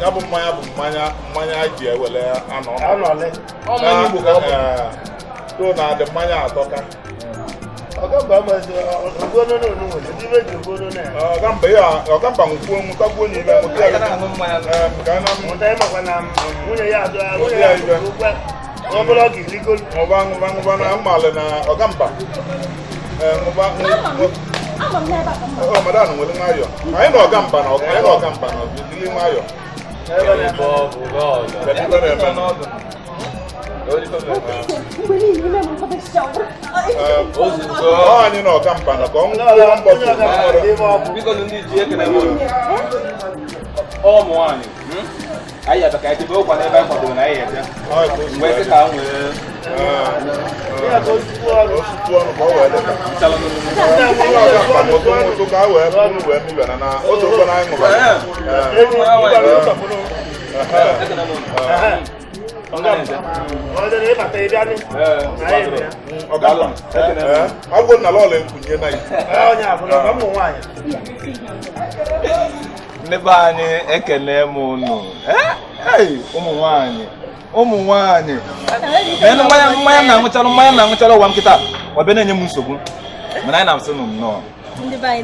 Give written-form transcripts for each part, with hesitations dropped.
ya bụ mmanya ji ewele anọle to na the mmanya atọka ọgamba mazi ọgbọnọ n'onu nwere ndị meji ọgbọnọ na ọgamba nkwuo nwụtagbuo n'ime mụta ya ka na mụta ịmakwa na nwunye ya adụ nwunye ya ụgwọ ọbụla ọ ga-erigolu ngụba na mmalị na ọgamba madam nwere nwayọ anyị na ọgamba na ọdịdịli nwayọ anyị na ọgamba na ka ọnwụ ụmụnwaanyị anyị ya ka ebe ụkwa n'ebe anyị kwadoro na anyị ete mgbe eke ka nwere ụtụ ka wee bụrụ wee mibana na otu ụkwa na anyị agwụ na lọọlụ nkwunye na ndị be anyị ekele m unu ụmụ nwaanyị mmanya na-aṅụchalụ ụwa m kịta ọbịa na-enye m nsogbu mana anyị na-asị nụ nnọọ ndị be anyị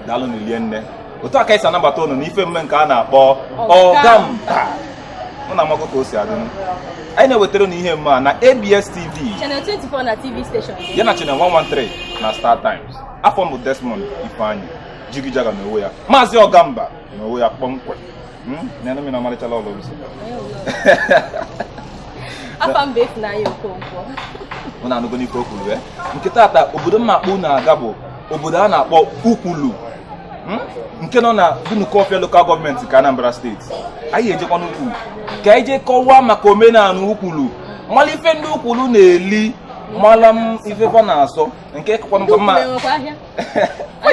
daalụ n'ilie nne otu aka isi anabata unu n'ife mme nke a na-akpọ ọgamba mụ na amakọ ka o si adị anyị na-ewetara unu ihe mme a na ABS TV Channel 24 na TV station ya na Channel 113 na Star Times afọ m Desmond Ifeanyi Jigijaga na onwe ya Maazị Ọgamba na onwe ya kpọmkwem na-eme na ọmarịchala ọlụ nsọ afọ mba Efunanya Okonkwo mụ na anụgo n'ife o kwuru nke taata obodo mmakpụ na-aga bụ obodo a na-akpọ Ukwulu nke nọ na Dunukọfịa Local Government nke Anambra Steeti anyị ejekwa n'Ukwulu ka anyị jee kọwaa maka omenala Ukwulu mala ife ndị Ukwulu na-eli mala m ifefa na-asọ nke kọkwanụkwa mma anyị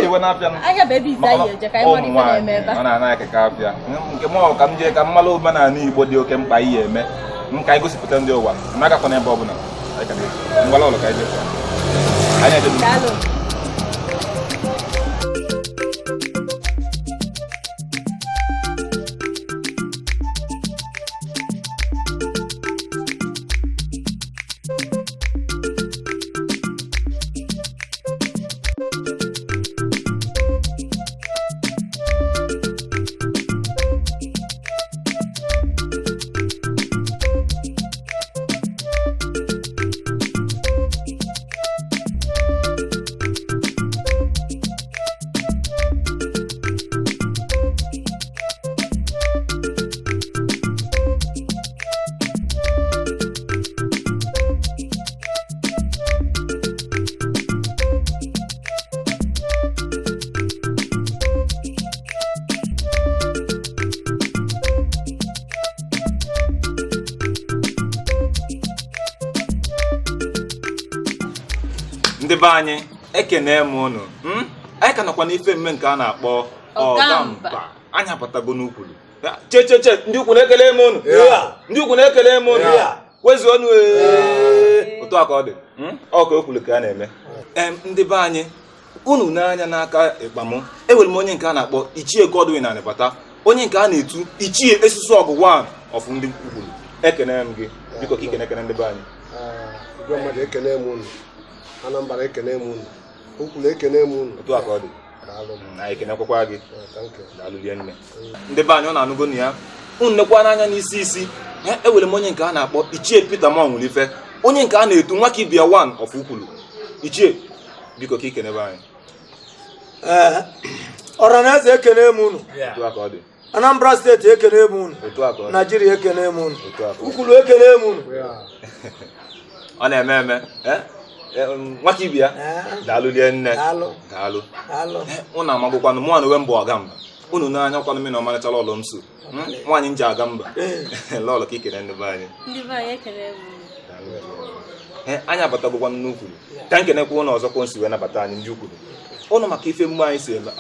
ewe na-apịa ọ na-anaghị ekeka apịa nke m ka m jee ka mmalụ omenala Igbo dị oke mkpa ihe eme nka anyị gosipụta ndị ụwa na agakọ n'ebe ọbụla ngwala ụlọ ka anyị jee ndị be anyị ekene m unu anyị ka nọkwa n'ife mme nke a na-akpọ ọgamba anyị apụtago n'Ukwulu che ndị ukwu na-ekele m unu ndị ukwu na-ekele m unu wezuo ọnụ otu aka ọ dị ọka Ukwulu ka a na-eme ndị be anyị unu n'anya n'aka ịkpamụ ewere m onye nke a na-akpọ Ichie Godwin Anịbata onye nke a na-etu Ichie Esusu Ọgụ 1 of ndị Ukwulu ekene m gị biko ka ikene ndị be anyị mmadụ ekene m unu Anambra ekene m unu Ukwulu ekene m unu otu aka ọ dị na ekenekwakwa gị daalụ rie nne ndị be anyị ọ na-anụgo na ya unu nekwa n'anya n'isi ewere m onye nke a na-akpọ Ichie Peter Nwanwulife onye nke a na-etu Nwakibia 1 of Ukwulu Ichie biko ka ikene be anyị Ọranaeze ekene m unu otu aka ọ dị Anambra steeti ekene m unu otu aka ọ dị Nigeria ekene m unu Ukwulu ekene m unu ọ na-eme eme Nwakibia daalụ rie nne daalụ unu amagokwanụ mụ na mbụ ọgamba unu n'anya kwanụ m na ọmarịchala ọlụ m so nwaanyị nji aga mba lọlọ ka ikene ndị be anyị anyị abatagokwanụ n'Ukwulu ka nkenekwa ụnụ ọzọkwa nsi wee nabata anyị ndị Ukwulu ụnụ maka ife mgbe anyị si aga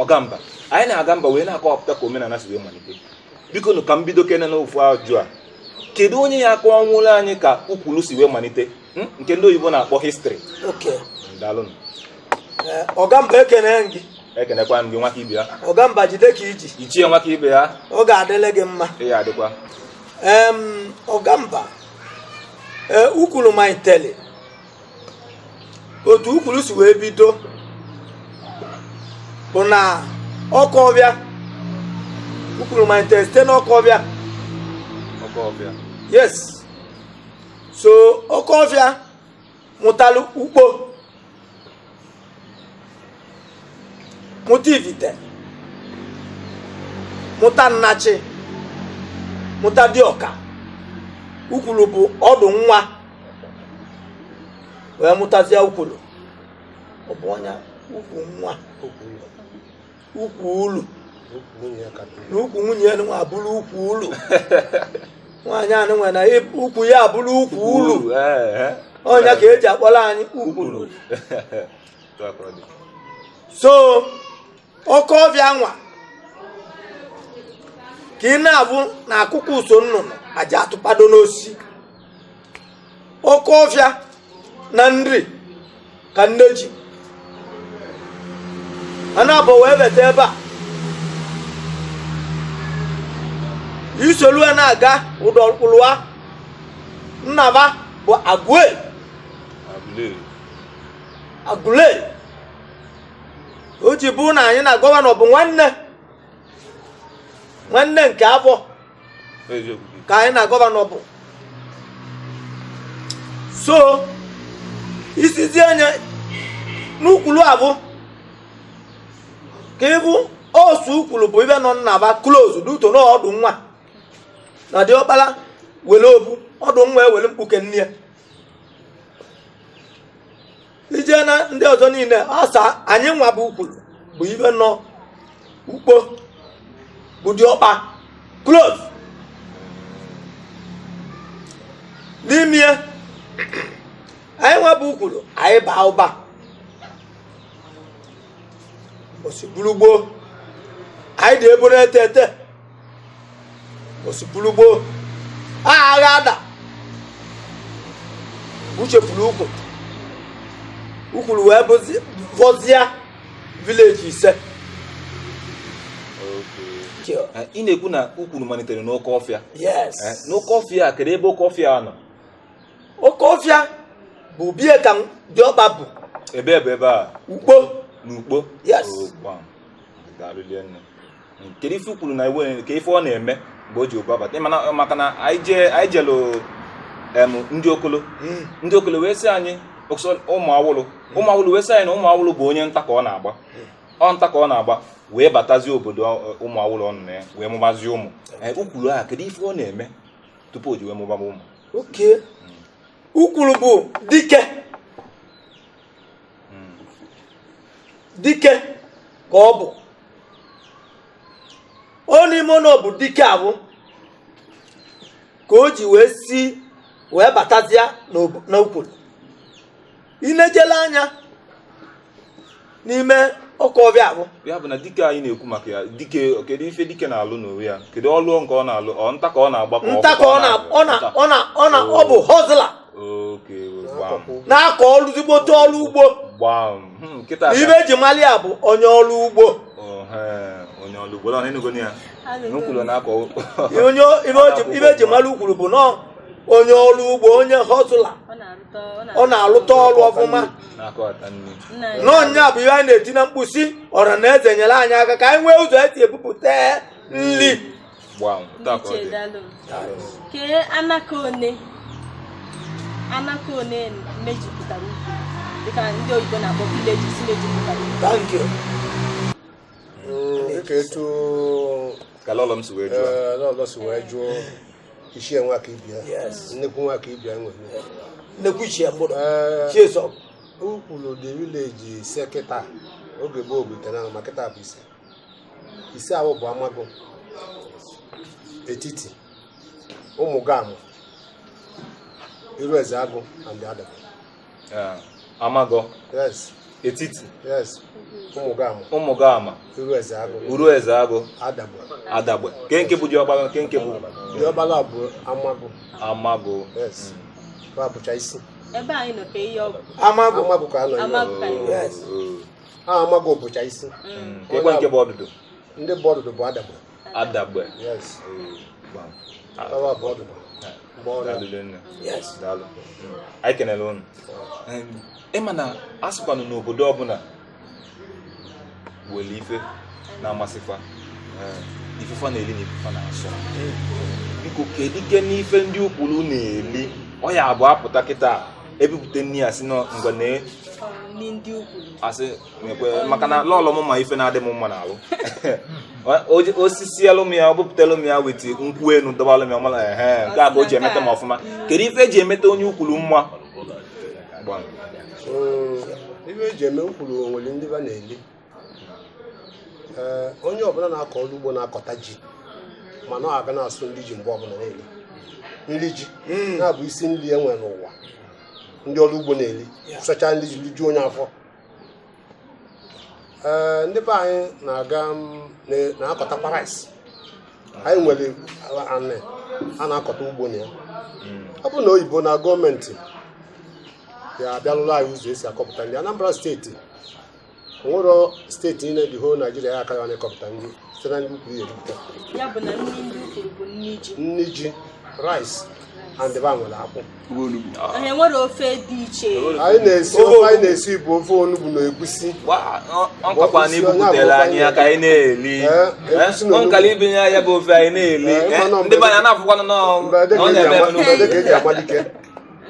ọgamba anyị na-aga mba wee na-akọwapụta ka omenala si wee malite biko nụ ka m bido kene n'ofu ajụ a kedu onye ya akọwa nwụrụ anyị ka Ukwulu si wee malite nke ndị oyibo na-akpọ history okay daalụ ọgamba ekene gị ekenekwa m gị nwa ka ibe ya Ọgamba jide ka iji ichie nwa ka ibe ya ọ ga-adịle gị mma ya adịkwa Ọgamba ukwuru ma itele otu ukwuru si wee bido bụ na Ọkọbịa ukwuru ma itele site n'Ọkọbịa yes so Ọkọbịa mụtalụ ukpo mụta Ivite mụta Nnachi mụta Dịọka ukwulu bụ ọdụ nwa wee mụtazie ukwulu ọ bụ ọnya ukwu nwa ukwu ulu na ukwu nwunye nwa abụrụ ukwu ulu nwaanyị anụ nwe na ukwu ya abụrụ ukwu ulu ọnya ka eji akpọrọ anyị ukwulu so Ọkọbịa nwa ka ị na-abụ na akụkụ uso nnụnụ aja atụpado n'osi Ọkọbịa na nri ka nne ji a na-abụ wee beta ebe a isolu na-aga ụdọkpụlụa nnaba bụ Agụle o ji bụ na anyị na gọvanọ bụ nwanne nke abụọ ka anyị na gọvanọ bụ so isizi anya n'ukwulu abụ ka ịbụ osu ukwulu bụ ibe nọ nnaba close duto n'ọdụ nwa na Dịọkpala were obu ọdụ nwa ewere mkpuke nne ya ije na ndị ọzọ niile asa anyị nwa bụ ukwulu bụ ibe nọ ukpo bụ Dịọkpa close n'ime anyị nwa bụ ukwulu anyị baa ụba osiburugbo anyị dị eburu ete osiburugbo agha ada uchefuru ukwulu wee bụzia vileji 5 ị na-ekwu na ukwulu malitere n'Ọkọfịa yes n'Ọkọfịa kedu ebe Ọkọfịa nọ Ọkọfịa bụ bie ka Dịọkpa bụ ebe a ukpo n'ukpo yes kedu ife ukwulu na iwe ka ife ọ na-eme mgbe o ji ụbabata maka na anyị jelu ndị okolo wee sị anyị ụmụ awụlụ wee sị anyị na ụmụ awụlụ bụ onye nta ka ọ na-agba nta ka ọ na-agba wee batazie obodo ụmụ awụlụ ọnụ na ya wee mụbazie ụmụ ukwulu a kedu ife ọ na-eme tupu o ji wee mụbaba ụmụ oke ukwulu bụ dike ka ọ bụ n'ime ọ bụ dike abụ ka o ji wee batazia n'ukwulu inejela anya n'ime Ọkọbịa abụ ya bụ na dike anyị na-ekwu maka ya dike kedu ife dike na-alụ n'onwe ya kedu ọlụ nke ọ na-alụ nta ka ọ na-agba ọ bụ hustler na-akọ ọrụ zigbote ọrụ ugbo ibe eji mali ya bụ onye ọrụ ugbo ibe eji mali ukwuru bụ nọ onye ọrụ ugbo onye hustler ọ na-alụta ọrụ ọfụma n'ọnya bụ ihe anyị na-eti na mkpusi ọra na eze nyere anyị aka ka anyị nwee ụzọ esi ebupụta nri anaka one mejupụtara ukwu dịka ndị oyibo na-akpọ vileji si mejupụtara thank you dịka etu lọlọ si wee jụọ ichie nwa ka ibia nnekwu nwa ka ibia nwere nnekwu ichie mgbụrụ chieso ukwulu dị vileji 5 kịta oge gboo butere ahụ ma kịta bụ 5 ahụ bụ Amago Etiti Ụmụgamụ Iruezeagụ and the other. Amago. Yes. Etiti. Yes. Ụmụgama. Iruezeagụ. Adagbe. Kenke bụ Dịọkpala, kenke bụ. Dịọkpala bụ Amago. Yes. Ọ bụcha isi. Ebe anyị nọ ka ihe ọ bụ. Amago ka anọ. Yes. amago bụcha isi ekwe nke bụ ọdụdụ ndị bụ ọdụdụ bụ adagbe yes awa bụ ọdụdụ yes daalụ anyị kenele unu ịma na asịkwanụ n'obodo ọbụla were ife na-amasịkwa ifefa na-eli na ifefa na-asọ biko kedu ike n'ife ndị ukwuru na-eli ọ ya abụ apụta kịta ebipụta nri ya si na ngwa na asị maka na lọlọ m ma ife na-adị m mma n'alụ osisi alụm ya ọ bụpụtalụ m ya weti nkwụ enu dọbalụ m ya mala nke a ka o ji emeta m ọfụma kedu ife eji emeta onye ukwuru mma ife eji eme ukwuru nwere ndị ba na-eli onye ọbụla na-akọ ọrụ ugbo na-akọta ji mana ọ aga na-asụ ndị ji mgbe ọbụla na-eli nri ji na-abụ isi nri e nwere n'ụwa ndị ọrụ ugbo na-eli sụcha ndị ji rijuo onye afọ ndị be anyị na-aga na-akọtakwa rice anyị nwere anị a na-akọta ugbo na ya ọ bụ na oyibo na gọọmenti ya abịalụrụ anyị ụzọ esi akọpụta ndị Anambra steeti onwere steeti niile dị ho Naijiria ya akaghị na-ekọpụta nri site na ndị ukwuru eripụta nri ji rice and the nwere akpụ nwere ofe dị iche anyị na-esi bụ ofe onugbu na egusi ọkọkwa na ibupụtara anyị aka anyị na-eli nkala ibinye ya bụ ofe anyị na-eli ndị banya na-afụkwanụ mberede ka eji amalike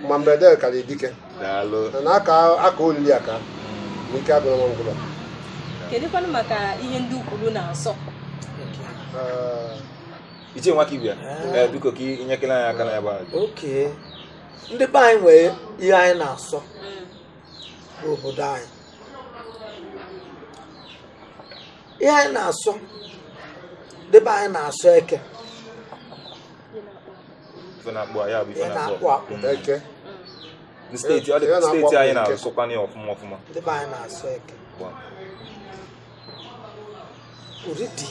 ma mberede kara edike na aka olili aka n'ike agụrụ nwa ngwụlọ kedụkwanụ maka ihe ndị ukwuru na-asọ iche nwa kibia biko ka inyekere anyị aka na ya bụ oke ndị be anyị nwere ihe anyị na-asọ n'obodo anyị ihe anyị na-asọ ndị be anyị na-asọ eke ife na-akpụ ya bụ ife na-akpụ akpụ eke steeti anyị na-asọkwa ya ọfụma ọfụma ndị be anyị na-asọ eke already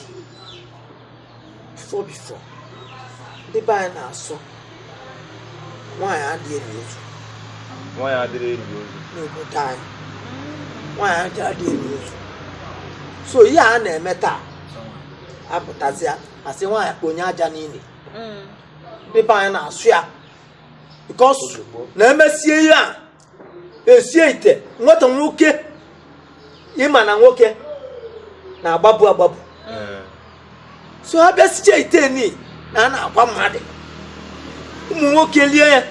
before ndị be anyị na-asọ nwaanyị adịghị eli ozu n'obodo anyị nwaanyị adịghị eli ozu so ihe a na-eme taa apụtazịa asị nwaanyị kponye aja n'ili ndị be anyị na-asụ ya because na-emesie ihe a esie ite nweta nwoke ịma na nwoke na-agbabu agbabu so ha bịa siche ite ni na a na-akwa mmadụ ụmụ nwoke lie ya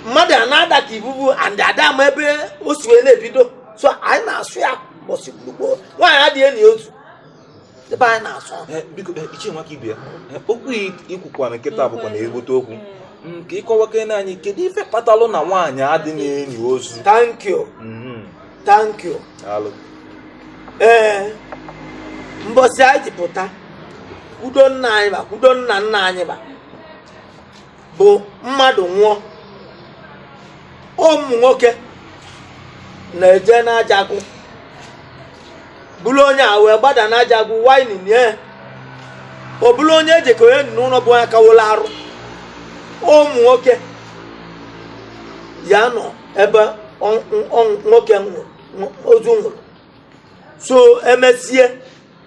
mmadụ a na-ada ka ibubu and ada ma ebe o si wee na-ebido so anyị na-asụ ya bọsị gburugburu nwaanyị adịghị enyi otu ebe anyị na-asụ biko iche nwa ka ibia okwu ikwukwana nkịta bụkwa na ezigbote okwu nke ịkọwakene anyị kedu ife kpatalụ na nwaanyị adị na-enyi ozu thank you mbọsị anyị ji pụta kwudo nna anyị ba kwudo nna nna anyị ba bụ mmadụ nwụọ ụmụ nwoke na-eje n'ajagụ bụrụ onye a wee gbada n'ajagụ waini nie o bụrụ onye ejekọ onye n'ụlọ bụ onye kawụla arụ ụmụ nwoke ya nọ ebe nwoke ozu nwụrụ so emesie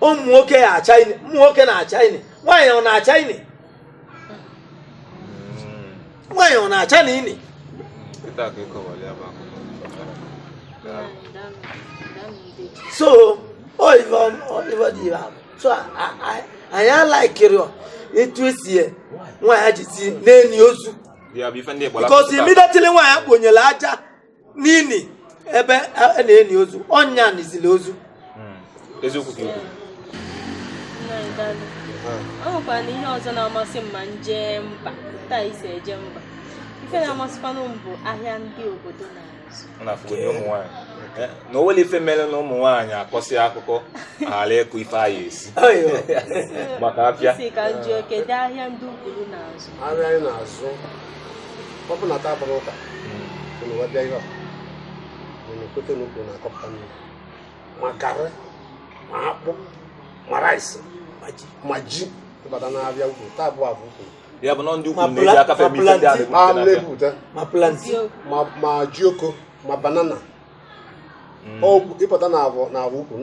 ụmụ nwoke ya acha ini ụmụ nwoke na-acha ini nwaanyị ọ na-acha ini nwaanyị ọ na-acha na ini so so anyị alaikiri etu esi nwaanyị jisi na-eni ozu because immediately nwaanyị kponyere aja n'ini ebe a na-eni ozu ọnya nizili ozu eziokwu ka ikwu ọ nwekwara na ihe ọzọ na-amasị m ma nje mba taa isi eje mba ife na-amasịkwanụ m bụ ahịa ndị obodo na-afụgonye ụmụ nwaanyị na onwere ife mere na ụmụ nwaanyị akọsị akụkọ ghara ịkụ ife anyị esi maka afịa isi ka jụọ kedu ahịa ndị ukwuru na-azụ ahịa anyị na-azụ ọ bụ na taa bụ ụka webịa ihe kwete n'ukwu na-akọpụta mmiri ma garị ma akpụ ma rice ma ji ịbata n'abịa ukwu taa bụ afọ ukwu ya bụ na ndị ukwu na-eji aka febe ife ndị na-ebute ma plantain ma jioko ma banana ịpụta na abụ ukwu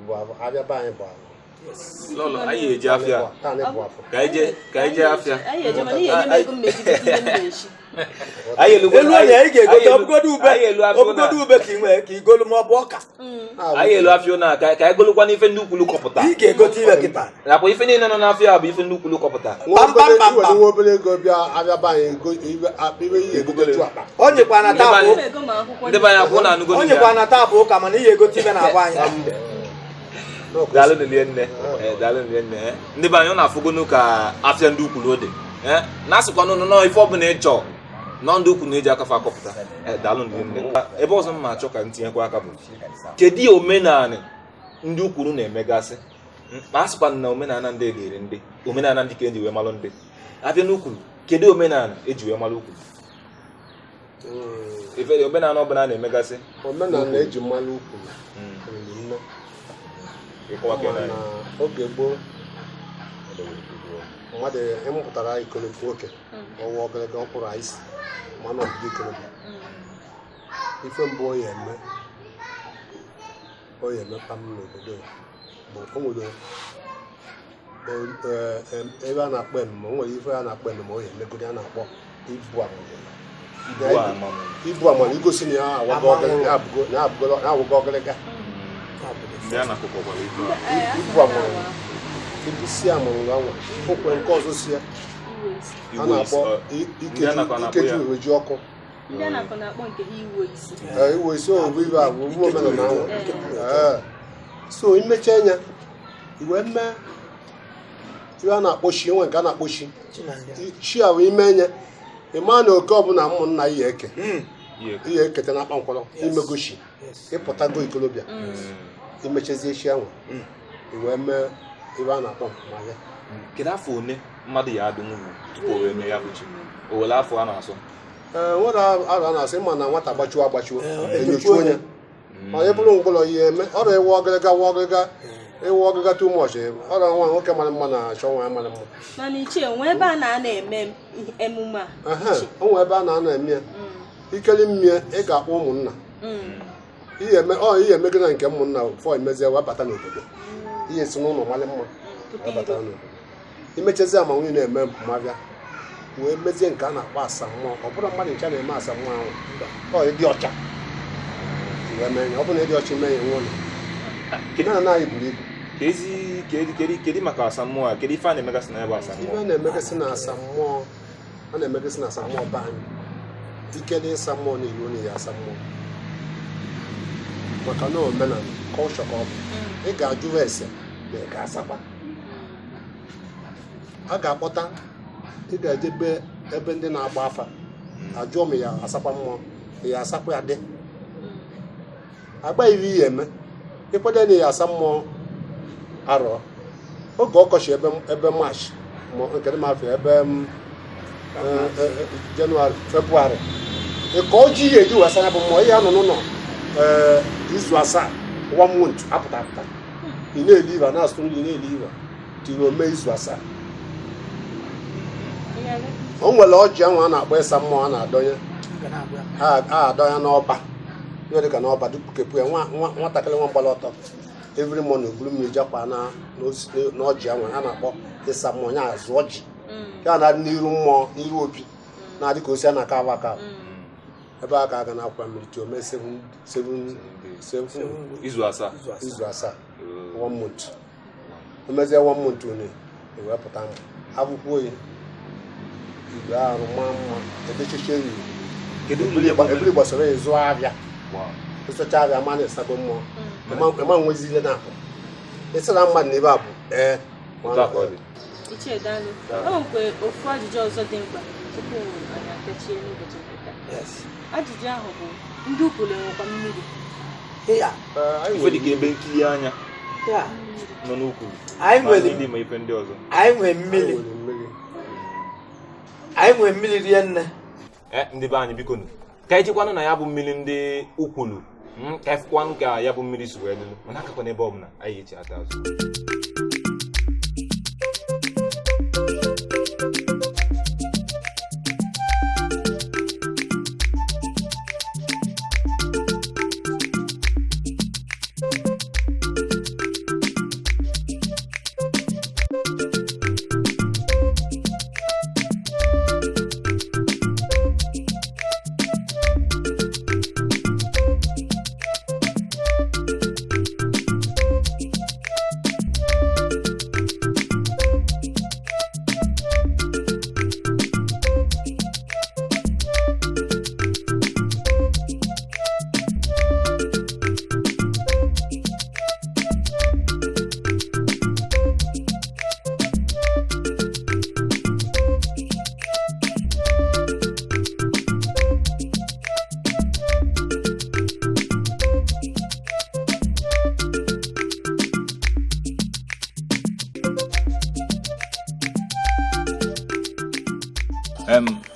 bụ abịa be anyị bụ abụ lọlọ anyị eji afịa ka anyị jee afịa elu onye anyị ga-egote obugodo ube ka igolu ma ọ bụ ọka anyị elu afịa na ka anyị golukwa n'ife ndị ukwulu kọpụta ị ga-egote ibe kịta nakwa ife niile nọ n'afịa bụ ife ndị ukwulu kọpụta nwa obere ego bịa abịa be anyị ibe ihe egoteju akpa o nyekwa na taapụ ndị be anyị akwụ na anụgo o nyekwa na taapụ ụka mana ihe egote ibe na-agba anyị daalụ nne ndị be anyị ọ na-afụgonu ka afịa ndị ukwulu dị na-asịkwa nọ ife ọbụla ịchọ nọ ndị ukwu na-eji akafa akọpụta daalụ nne ebe ọzọ m ma achọ ka m tinyekwa aka bụ kedu omenala ndị ukwuru na-emegasị ma a sịkwa na omenala ndị edere ndị omenala ndị ka eji wee malụ ndị abịa n'ukwuru kedu omenala eji wee malụ ukwuru ife omenala ọbụla na-emegasị omenala eji mmalụ ukwuru oge gboo mmadụ ịmụpụtara ikolobụ nwoke ọwa ogologo ọkpụrụ isi mana ọbụdị ikolobụ ife mbụ o ya emepa m n'obodo bụ o nwere ebe a na-akpọ emume o nwere ife a na-akpọ emume o ya emegodi a na-akpọ ibu amala igosi na ya awụgo ogologo ibu amala ibusi amụrụ anwa okwe nke ọzọ si ya a na-akpọ ikeju uweji ọkụ iwe isi owu ibe agwụ ugbo omenala anwa so imecha anya iwe mee iwe a na-akpọchi enwe nke a na-akpọchi chi ahụ ime enye ịma na oke ọbụla ụmụnna ihe eketa na akpa nkwọrọ imegochi ịpụtago ikolobịa imechazie chi anwa iwe mee ibe a na-akpọ mpụmanya kedu afọ one mmadụ ya adị nwunye tupu o wee mee ya bụ chi o were afọ a na-asọ nwere arụ a na-asị ma na nwata agbachiwo enyochuo onye ma ị bụrụ mgbọrọ ihe eme ọrụ ewu ọgịga too much ọrụ nwa nwoke mara mma na-achọ nwa ya mara mma mana ichie nwe ebe a na-eme emume a o nwee ebe a na-eme ya ikeli mmie ị ga-akpọ ụmụnna ihe emegide nke ụmụnna fọ emezie wee bata n'obodo ihe si n'ụlọ mara mma bata n'obodo imechazi ama nwunye na-eme mpụmabịa wee mezie nke a na-akpọ asammụọ ọ bụrụ mmadụ ncha na-eme asammụọ ahụ ịdị ọcha ọ bụrụ na ịdị ọcha ime ya nwe ụlọ na anyị buru ibu kedu maka asammụọ a kedu ife a na-emegasị na ebe asammụọ ife a na-emegasị na asammụọ be anyị ikele ịsa mmụọ na iwu na ya asammụọ maka na omenala kọlchọ ka ọ bụ ị ga-ajụ ese na ị ga-asakwa a ga-akpọta ị ga-ejebe ebe ndị na-agba afa ajụọ ma ya asakwa mmụọ ya asakwa ya dị agba iri ya eme ịkwado na ya asa mmụọ arọ oge ọkọchị ebe March nke dị mafọ ebe Jenụwarị Febrụwarị ịkọ ji ya eji wesa ya bụ mmụọ ihe anọ n'ụlọ izu asaa 1 month apụta ị na-eli iva na-asụ nri na-eli iva tiri ome izu asaa o nwere ọjị ahụ a na-akpọ ịsa mmụọ a na-adọnye adọnya n'ọba ihe dịka n'ọba dupụkepụ ya nwatakịrị nwa gbara ọtọ every morning oburu mmiri jakwa n'ọjị ahụ a na-akpọ ịsa mmụọ ya azụ ọjị ya na-adị n'iru mmụọ n'iru obi na-adị ka osi a na-aka aba aka ebe a ka aga na-akwa mmiri ti ome 7 izu asaa 1 month emezie 1 month one ewepụta akwụkwọ oyi igbe arụ maa mma edechiche iri ebili gbasara ezu abịa ịsụcha abịa ma na-esago mmụọ ema nwezile na-akpụ ịsịra mmadụ n'ebe a bụ Ichie daalụ. O nwekwe ofu ajụjụ ọzọ dị mkpa tupu anyị apechie n'ụbọchị nketa. Ajụjụ ahụ bụ ndị ukwulu enwekwa mmiri. ife dị ka ebe nkiri anya nọ n'ukwu anyị nwere mmiri rie nne ndị be anyị biko nụ ka anyị jikwanụ na ya bụ mmiri ndị ukwulu ka anyị fụkwanụ ka ya bụ mmiri si wee lụlụ mana akakwa n'ebe ọbụla anyị echi aka azụ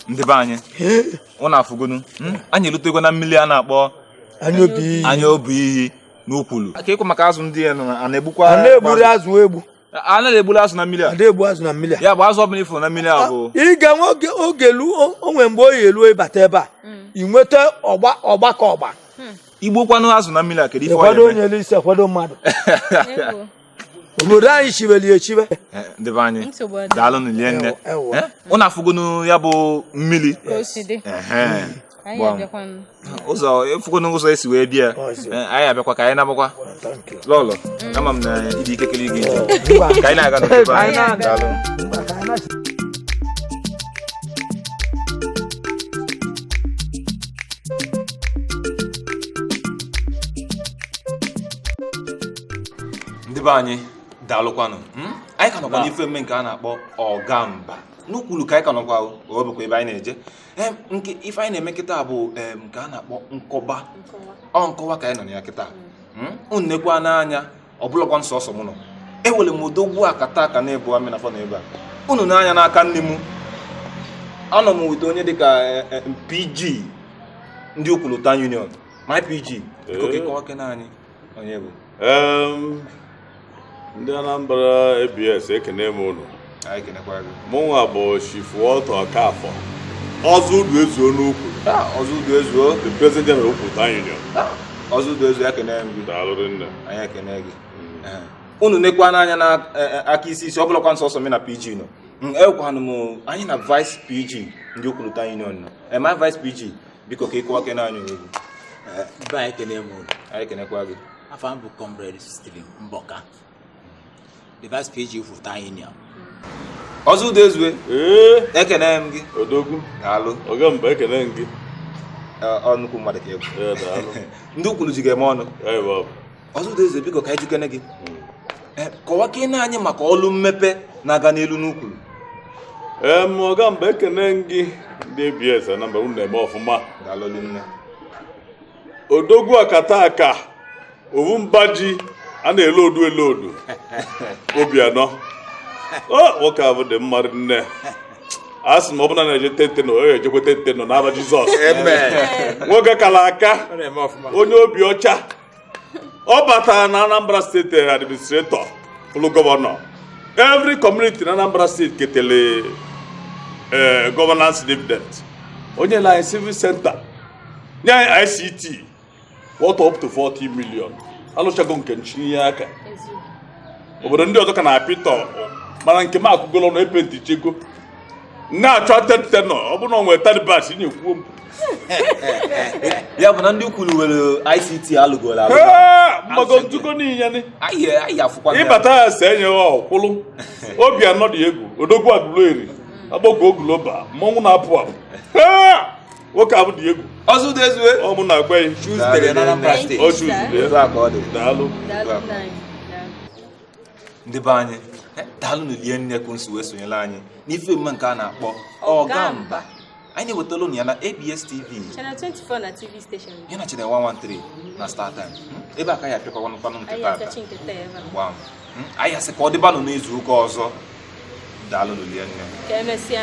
ndị be anyị ụnụ afụgonu anyị elutego na mmiri a na-akpọ anya obi iyi n'Ukwulu aka ịkụ maka azụ ndị a na-egbukwa na-egburu azụ egbu a na-egburu azụ na mmiri a na-egbu azụ na mmiri a ya bụ azụ ọbụla ifuru na mmiri a bụ ị ga-enwe oge onwe mgbe o yi elu ịbata ebe a ị nweta ọgbakọ igbukwanụ azụ na mmiri a kedu ife kwado onye elu isi kwado mmadụ obodo anyị chibeli echibe ndị be anyị daalụ n'lie nne ụnụ afụgonu ya bụ mmiri ụzọ efugonu ụzọ esi wee bịa anyị abịakwa ka anyị nabakwa lọlọ ama m na ịdị ikekere ige ije ka anyị na-aga n'obodo anyị daalụ ndị be anyị daalụkwanụ anyị ka nọkwa n'ife mme nke a na-akpọ Ọgamba n'Ukwulu ka anyị ka nọkwa ọ bụkwa ebe anyị na-eje nke ife anyị na-eme kịta bụ nke a na-akpọ nkọwa ka anyị nọ na ya kịta unu nekwa n'anya ọ bụlakwa nsọsọ mụ nọ ewere m odogwu akata aka na-ebu amị na fọ na ebe a unu n'anya n'aka nne m anọ m wute onye dịka PG ndị Ukwulu Town Union my PG kokekọwake na anyị onye bụ ndị Anambra ABS ekene m unu mụnwa bụ Chief Walter Okafọ ọzọ udu ezuo n'Ukwulu ọzọ udu ezuo the president of Ukwulu Town Union ọzọ udu ezuo ekene m daalụ nne anyị ekene gị unu nekwa n'anya na aka isi ọ bụlakwa nsọsọ m na PG nọ ekwanụ m anyị na vice PG ndị Ukwulu Town Union nọ ma vice PG biko ka ịkọwa kene anyị egwu anyị ekene m unu anyị ekenekwa gị afọ m bụ Comrade Steven Mbọka the vice PG Ukwulu Town Union ọzọ udo ezue ekene m gị odogwu daalụ Ọgamba ekene m gị ọnụkwu mmadụ ka egwu ndị Ukwulu ji ga-eme ọnụ ọzọ udo ezue biko ka anyị jukene gị kọwa ka ị na anyị maka ọlụ mmepe na-aga n'elu n'Ukwulu Ọgamba ekene m gị ndị ABS Anambra unu na-eme ọfụma daalụ nne odogwu akata aka ovu mbaji a na-ele odu Obianọ nwoke a bụ dị mmadụ nne a sị na ọ bụla na-eje tete na onye ejekwa tete nọ n'aba Jizọs nwoke kala aka onye obi ọcha ọ batara na Anambra steeti administrator bụrụ gọvanọ every community na Anambra steeti ketele governance dividend onye na anyị civil center nye anyị ICT worth up to 40 million alụchago nke nchinye aka obodo ndị ọzọ ka na-apịtọ mana nke m akụgolo na epenti chego na-achọ tete nọ ọ bụrụ na ọ nwere tadibas inye kwuo m ya bụ na ndị Ukwulu nwere ICT alụgoro mmago ntuko niile ịbata ya si enye ọkwụlụ Obianọ dị egwu odogwu agụleri agbogo ogoloba mmọnwụ na-apụ apụ nwoke abụ dị egwu ọzọ udo ezue ọmụ na-agwa ya daalụ ndị be anyị daalụ n'lie nne ka nsi wee sonyere anyị n'ife mme nke a na-akpọ Ọgamba anyị na-ewetara unu ya na ABS TV Channel 24 na TV station ya na Channel 113 na Star Time ebe aka ya apịakwa nụkwanụ nke tata anyị asị ka ọ dịbanụ n'izu ụka ọzọ daalụ n'lie nne ka emesịa